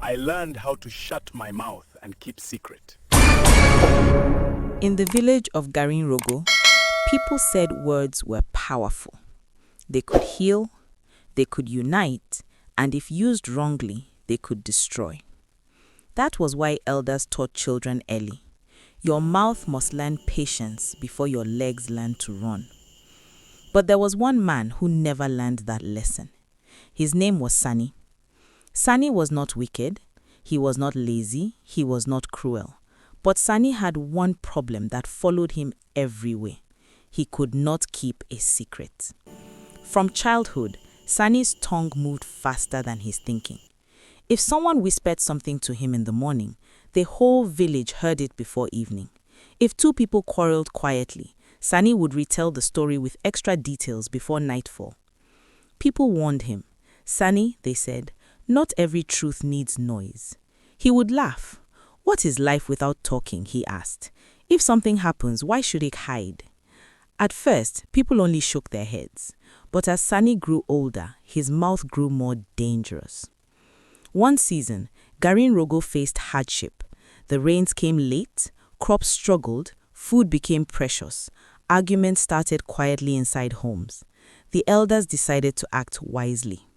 I learned how to shut my mouth and keep secret. In the village of Garinrogo, people said words were powerful. They could heal, they could unite, and if used wrongly, they could destroy. That was why elders taught children early. Your mouth must learn patience before your legs learn to run. But there was one man who never learned that lesson. His name was Sani. Sani was not wicked, he was not lazy, he was not cruel. But Sani had one problem that followed him everywhere. He could not keep a secret. From childhood, Sani's tongue moved faster than his thinking. If someone whispered something to him in the morning, the whole village heard it before evening. If two people quarreled quietly, Sani would retell the story with extra details before nightfall. People warned him. Sani, they said, not every truth needs noise. He would laugh. What is life without talking, he asked. If something happens, why should it hide? At first, people only shook their heads. But as Sani grew older, his mouth grew more dangerous. One season, Garinrogo faced hardship. The rains came late, crops struggled, food became precious, arguments started quietly inside homes. The elders decided to act wisely.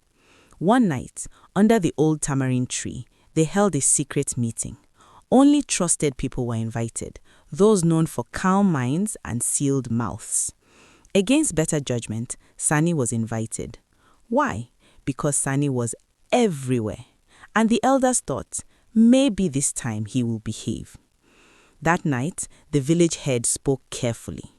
One night, under the old tamarind tree, they held a secret meeting. Only trusted people were invited, those known for calm minds and sealed mouths. Against better judgment, Sani was invited. Why? Because Sani was everywhere. And the elders thought, maybe this time he will behave. That night, the village head spoke carefully.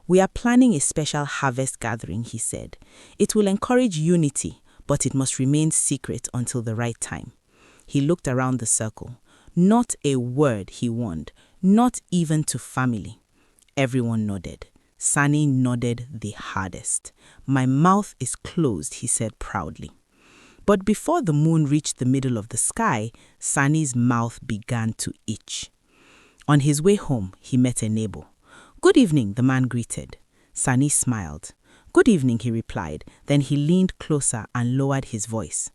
We are planning a special harvest gathering, he said. It will encourage unity, but it must remain secret until the right time. He looked around the circle. Not a word, he warned, not even to family. Everyone nodded. Sani nodded the hardest. My mouth is closed, he said proudly. But before the moon reached the middle of the sky, Sani's mouth began to itch. On his way home, he met a neighbor. Good evening, the man greeted. Sani smiled. Good evening, he replied. Then he leaned closer and lowered his voice.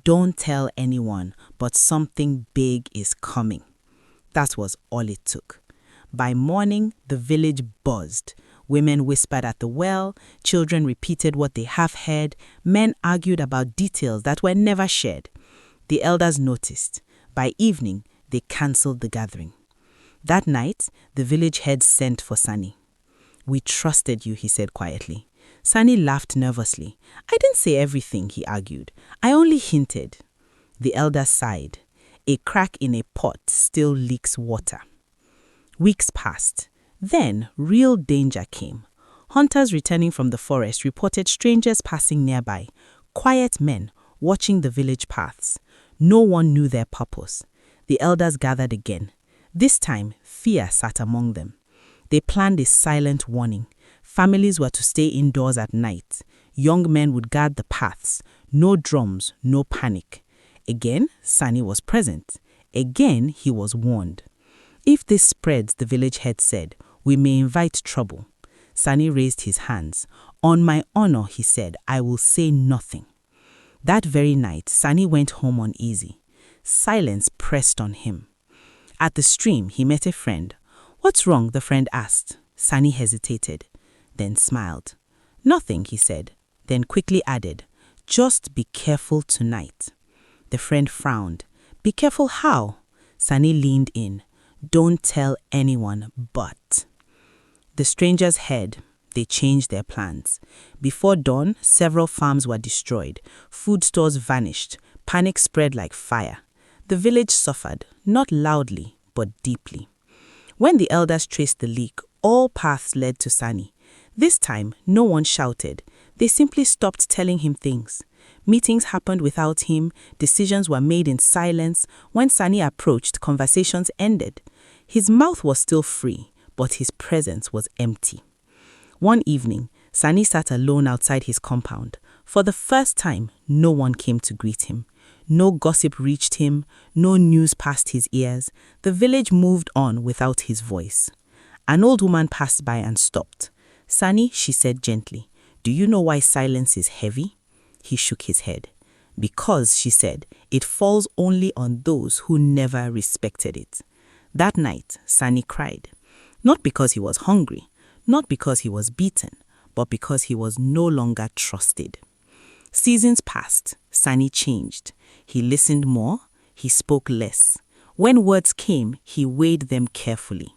Don't tell anyone, but something big is coming. That was all it took. By morning, the village buzzed. Women whispered at the well, children repeated what they half heard, men argued about details that were never shared. The elders noticed. By evening, they cancelled the gathering. That night, the village head sent for Sani. We trusted you, he said quietly. Sani laughed nervously. I didn't say everything, he argued. I only hinted. The elder sighed. A crack in a pot still leaks water. Weeks passed. Then, real danger came. Hunters returning from the forest reported strangers passing nearby, quiet men watching the village paths. No one knew their purpose. The elders gathered again. This time, fear sat among them. They planned a silent warning. Families were to stay indoors at night. Young men would guard the paths. No drums, no panic. Again, Sani was present. Again, he was warned. If this spreads, the village head said, we may invite trouble. Sani raised his hands. On my honor, he said, I will say nothing. That very night, Sani went home uneasy. Silence pressed on him. At the stream, he met a friend. What's wrong? The friend asked. Sani hesitated, then smiled. Nothing, he said, then quickly added, just be careful tonight. The friend frowned. Be careful how? Sani leaned in. Don't tell anyone, but. The strangers heard. They changed their plans. Before dawn, several farms were destroyed. Food stores vanished. Panic spread like fire. The village suffered, not loudly, but deeply. When the elders traced the leak, all paths led to Sani. This time, no one shouted. They simply stopped telling him things. Meetings happened without him. Decisions were made in silence. When Sani approached, conversations ended. His mouth was still free, but his presence was empty. One evening, Sani sat alone outside his compound. For the first time, no one came to greet him. No gossip reached him. No news passed his ears. The village moved on without his voice. An old woman passed by and stopped. Sani, she said gently, do you know why silence is heavy? He shook his head. because, she said, it falls only on those who never respected it. That night, Sani cried, not because he was hungry, not because he was beaten, but because he was no longer trusted. Seasons passed, Sani changed. He listened more, he spoke less. When words came, he weighed them carefully.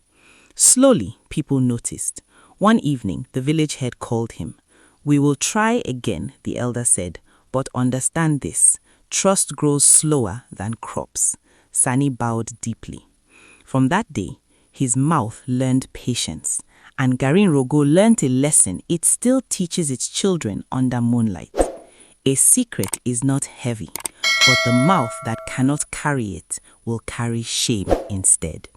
Slowly, people noticed. One evening, the village head called him. "We will try again," the elder said, "but understand this. Trust grows slower than crops." Sani bowed deeply. From that day, his mouth learned patience, and Garin Rogo learned a lesson it still teaches its children under moonlight. A secret is not heavy, but the mouth that cannot carry it will carry shame instead.